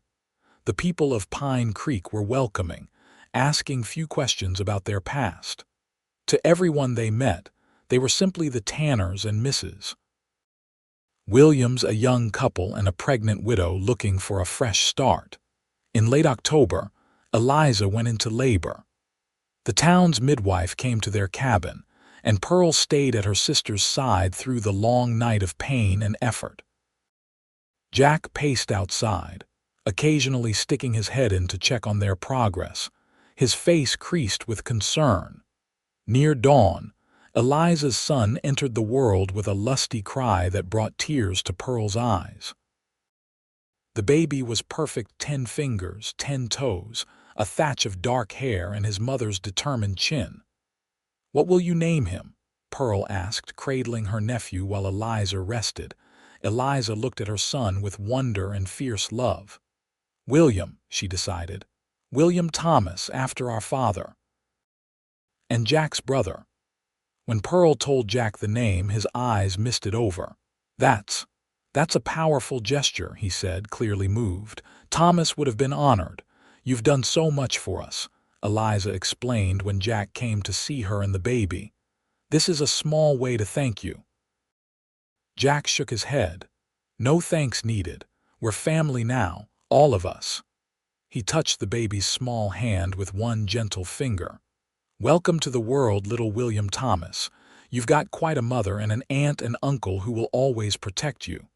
Speaker 1: The people of Pine Creek were welcoming, asking few questions about their past. To everyone they met, they were simply the Tanners and Mrs. Williams, a young couple and a pregnant widow looking for a fresh start. In late October, Eliza went into labor. The town's midwife came to their cabin, and Pearl stayed at her sister's side through the long night of pain and effort. Jack paced outside, occasionally sticking his head in to check on their progress, his face creased with concern. Near dawn, Eliza's son entered the world with a lusty cry that brought tears to Pearl's eyes. The baby was perfect 10 fingers, 10 toes, a thatch of dark hair and his mother's determined chin. What will you name him? Pearl asked, cradling her nephew while Eliza rested. Eliza looked at her son with wonder and fierce love. William, she decided. William Thomas, after our father. And Jack's brother. When Pearl told Jack the name, his eyes misted over. That's a powerful gesture, he said, clearly moved. Thomas would have been honored. You've done so much for us, Eliza explained when Jack came to see her and the baby. This is a small way to thank you. Jack shook his head. No thanks needed. We're family now, all of us. He touched the baby's small hand with one gentle finger. Welcome to the world, little William Thomas. You've got quite a mother and an aunt and uncle who will always protect you.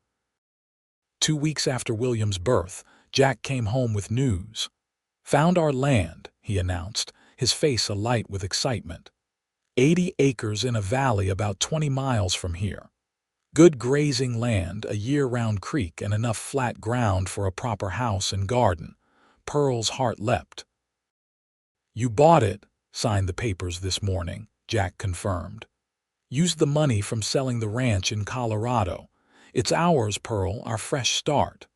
Speaker 1: 2 weeks after William's birth, Jack came home with news. Found our land, he announced, his face alight with excitement. 80 acres in a valley about 20 miles from here. Good grazing land, a year-round creek, and enough flat ground for a proper house and garden. Pearl's heart leapt. You bought it, signed the papers this morning, Jack confirmed. Used the money from selling the ranch in Colorado. It's ours, Pearl, our fresh start.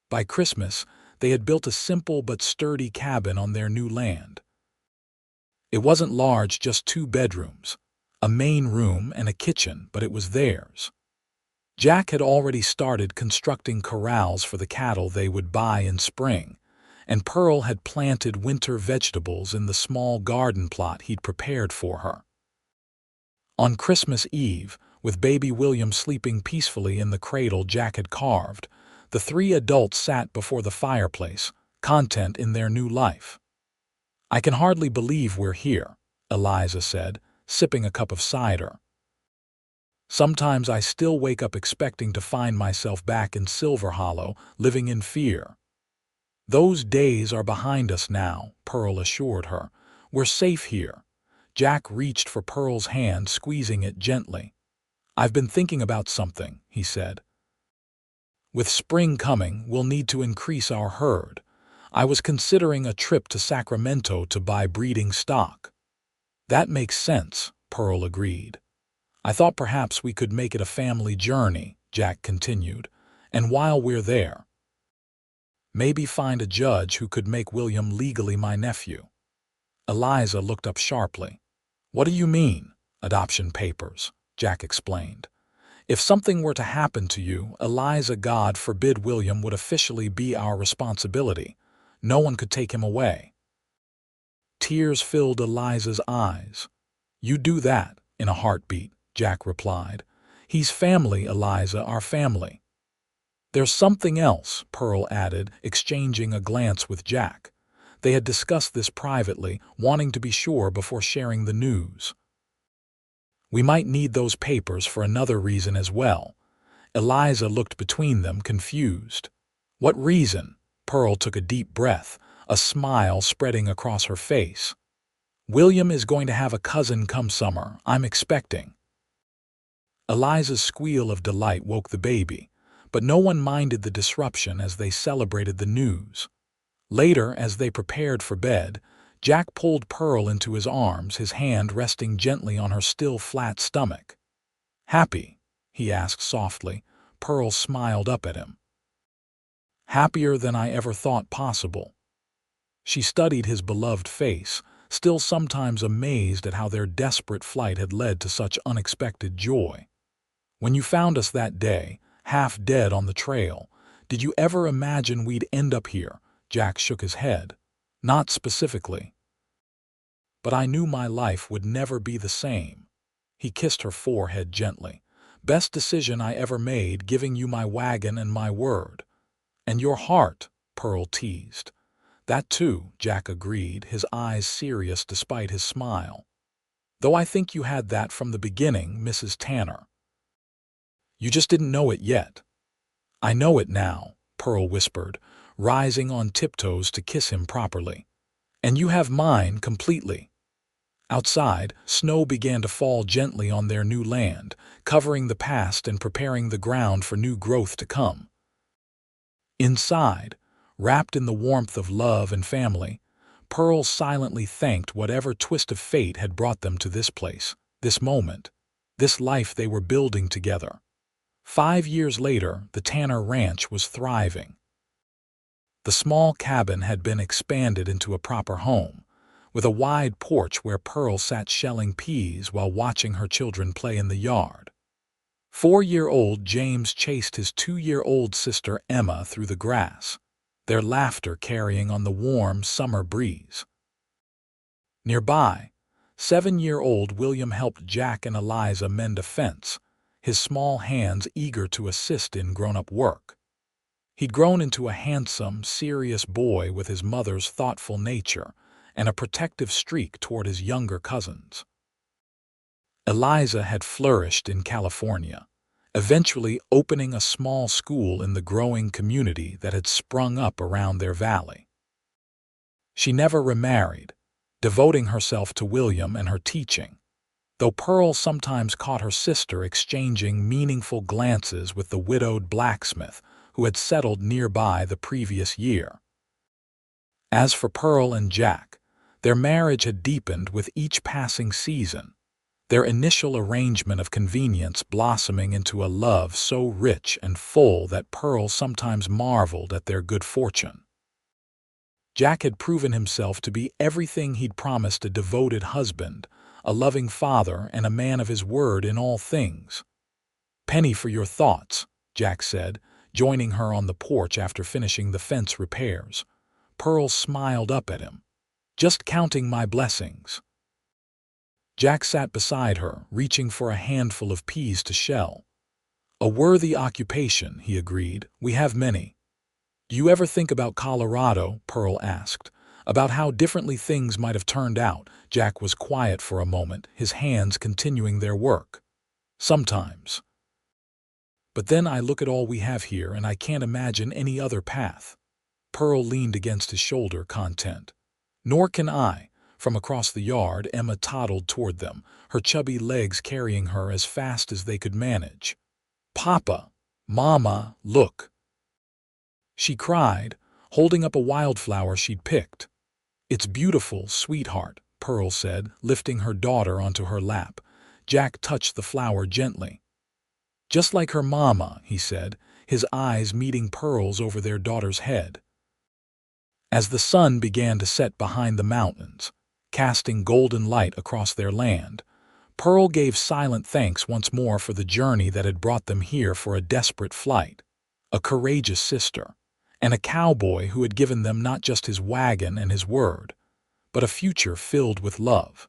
Speaker 1: By Christmas, they had built a simple but sturdy cabin on their new land. It wasn't large, just 2 bedrooms. a main room and a kitchen, but it was theirs. Jack had already started constructing corrals for the cattle they would buy in spring, and Pearl had planted winter vegetables in the small garden plot he'd prepared for her. On Christmas Eve, with baby William sleeping peacefully in the cradle Jack had carved, the three adults sat before the fireplace, content in their new life. "I can hardly believe we're here," Eliza said, sipping a cup of cider. "Sometimes I still wake up expecting to find myself back in Silver Hollow, living in fear." "Those days are behind us now," Pearl assured her. "We're safe here." Jack reached for Pearl's hand, squeezing it gently. "I've been thinking about something," he said. "With spring coming, we'll need to increase our herd. I was considering a trip to Sacramento to buy breeding stock." "That makes sense," Pearl agreed. "I thought perhaps we could make it a family journey," Jack continued, "and while we're there, maybe find a judge who could make William legally my nephew." Eliza looked up sharply. "What do you mean, adoption papers?" Jack explained. "If something were to happen to you, Eliza, God forbid, William would officially be our responsibility. No one could take him away." Tears filled Eliza's eyes. "You'd do that in a heartbeat," Jack replied. "He's family, Eliza, our family." "There's something else," Pearl added, exchanging a glance with Jack. They had discussed this privately, wanting to be sure before sharing the news. "We might need those papers for another reason as well." Eliza looked between them, confused. "What reason?" Pearl took a deep breath, a smile spreading across her face. "William is going to have a cousin come summer, I'm expecting." Eliza's squeal of delight woke the baby, but no one minded the disruption as they celebrated the news. Later, as they prepared for bed, Jack pulled Pearl into his arms, his hand resting gently on her still flat stomach. "Happy?" he asked softly. Pearl smiled up at him. "Happier than I ever thought possible." She studied his beloved face, still sometimes amazed at how their desperate flight had led to such unexpected joy. "When you found us that day, half dead on the trail, did you ever imagine we'd end up here?" Jack shook his head. "Not specifically. But I knew my life would never be the same." He kissed her forehead gently. "Best decision I ever made, giving you my wagon and my word." "And your heart," Pearl teased. "That too," Jack agreed, his eyes serious despite his smile. "Though I think you had that from the beginning, Mrs. Tanner. You just didn't know it yet." "I know it now," Pearl whispered, rising on tiptoes to kiss him properly. "And you have mine completely." Outside, snow began to fall gently on their new land, covering the past and preparing the ground for new growth to come. Inside, wrapped in the warmth of love and family, Pearl silently thanked whatever twist of fate had brought them to this place, this moment, this life they were building together. 5 years later, the Tanner Ranch was thriving. The small cabin had been expanded into a proper home, with a wide porch where Pearl sat shelling peas while watching her children play in the yard. 4-year-old James chased his 2-year-old sister Emma through the grass, their laughter carrying on the warm summer breeze. Nearby, 7-year-old William helped Jack and Eliza mend a fence, his small hands eager to assist in grown-up work. He'd grown into a handsome, serious boy with his mother's thoughtful nature and a protective streak toward his younger cousins. Eliza had flourished in California, eventually opening a small school in the growing community that had sprung up around their valley. She never remarried, devoting herself to William and her teaching, though Pearl sometimes caught her sister exchanging meaningful glances with the widowed blacksmith who had settled nearby the previous year. As for Pearl and Jack, their marriage had deepened with each passing season, their initial arrangement of convenience blossoming into a love so rich and full that Pearl sometimes marveled at their good fortune. Jack had proven himself to be everything he'd promised a devoted husband, a loving father, and a man of his word in all things. "Penny for your thoughts," Jack said, joining her on the porch after finishing the fence repairs. Pearl smiled up at him. "Just counting my blessings." Jack sat beside her, reaching for a handful of peas to shell. "A worthy occupation," he agreed. "We have many." "Do you ever think about Colorado?" Pearl asked. "About how differently things might have turned out?" Jack was quiet for a moment, his hands continuing their work. "Sometimes. But then I look at all we have here and I can't imagine any other path." Pearl leaned against his shoulder, content. "Nor can I." From across the yard, Emma toddled toward them, her chubby legs carrying her as fast as they could manage. "Papa! Mama, look!" she cried, holding up a wildflower she'd picked. "It's beautiful, sweetheart," Pearl said, lifting her daughter onto her lap. Jack touched the flower gently. "Just like her mama," he said, his eyes meeting Pearl's over their daughter's head. As the sun began to set behind the mountains, casting golden light across their land, Pearl gave silent thanks once more for the journey that had brought them here for a desperate flight, a courageous sister, and a cowboy who had given them not just his wagon and his word, but a future filled with love.